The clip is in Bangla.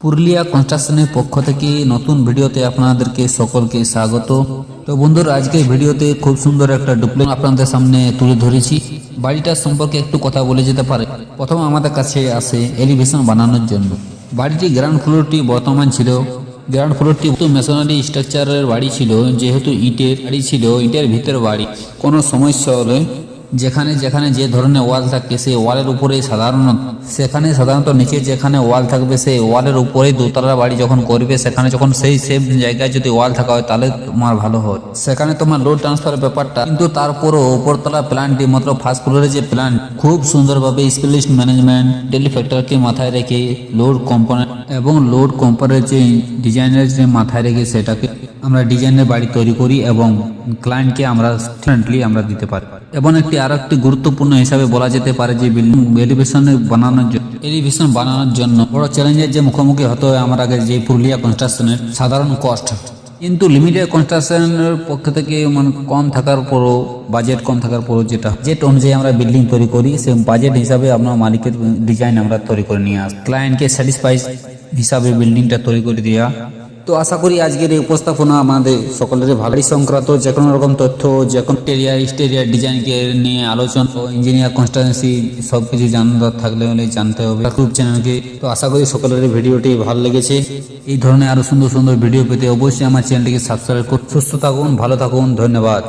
পুরুলিয়া কনস্ট্রাকশনের পক্ষ থেকে নতুন ভিডিওতে আপনাদেরকে সকলকে স্বাগত। তো বন্ধুরা, আজকের ভিডিওতে খুব সুন্দর একটা ডুপ্লেক্স আপনাদের সামনে তুলে ধরেছি। বাড়িটার সম্পর্কে একটু কথা বলে যেতে পারে। প্রথম আমাদের কাছে আসে এলিভেশন বানানোর জন্য। বাড়িটি গ্রাউন্ড ফ্লোরটি বর্তমান ছিল। গ্রাউন্ড ফ্লোরটি মেশনারি স্ট্রাকচারের বাড়ি ছিল, যেহেতু ইটের বাড়ি ছিল, ইটের ভিতরে বাড়ি। কোনো সমস্যা হলে যেখানে যেখানে যে ধরনের ওয়াল থাকে সেই ওয়ালের উপরে সাধারণত নিচে যেখানে ওয়াল থাকবে সেই ওয়ালের উপরে দোতলা বাড়ি যখন করবে, সেখানে যখন সেই সেম জায়গায় যদি ওয়াল থাকা হয় তাহলে তোমার ভালো হয়। সেখানে তোমার লোড ট্রান্সফার ব্যাপারটা, কিন্তু তারপরও উপরতলা প্ল্যানটি মাত্র ফার্স্ট ফ্লোরে যে প্ল্যান খুব সুন্দরভাবে স্পেশালিস্ট ম্যানেজমেন্ট ডেলি ফ্যাক্টরকে মাথায় রেখে লোড কম্পোনেন্ট এবং লোড কম্পারের যে ডিজাইনের যে মাথায় রেখে সেটাকে আমরা ডিজাইনের বাড়ি তৈরি করি এবং ক্লায়েন্টকে আমরা স্টুডেন্টলি আমরা দিতে পারি। এবং আর একটি গুরুত্বপূর্ণ হিসাবে বলা যেতে পারে যে বিল্ডিং এলিভেশন বানানোর জন্য বড় চ্যালেঞ্জের যে মুখোমুখি হতে হয় আমার আগে যে পুরুলিয়া কনস্ট্রাকশনের সাধারণ কস্ট, কিন্তু লিমিটেড কনস্ট্রাকশনের পক্ষ থেকে কম থাকার পরও বাজেট কম থাকার পরও যেটা বাজেট অনুযায়ী আমরা বিল্ডিং তৈরি করি, সেই বাজেট হিসাবে আমরা মালিকের ডিজাইন আমরা তৈরি করে নিয়ে আসি, ক্লায়েন্টকে স্যাটিসফাই হিসাবে বিল্ডিংটা তৈরি করে দেওয়া। তো আশা করি আজকের এই উপস্থাপনা আমাদের সকলের ভালোই সংক্রান্ত যে কোনো রকম তথ্য, যে কোনো ইন্টেরিয়ার ডিজাইনকে নিয়ে আলোচনা, ইঞ্জিনিয়ার কনস্ট্রাকশন সব কিছু জানার থাকলে হলে জানতে হবে ইউটিউব চ্যানেলকে। তো আশা করি সকলের ভিডিওটি ভালো লেগেছে। এই ধরনের আরো সুন্দর সুন্দর ভিডিও পেতে অবশ্যই আমার চ্যানেলটিকে সাবস্ক্রাইব করুন। সুস্থ থাকুন, ভালো থাকুন, ধন্যবাদ।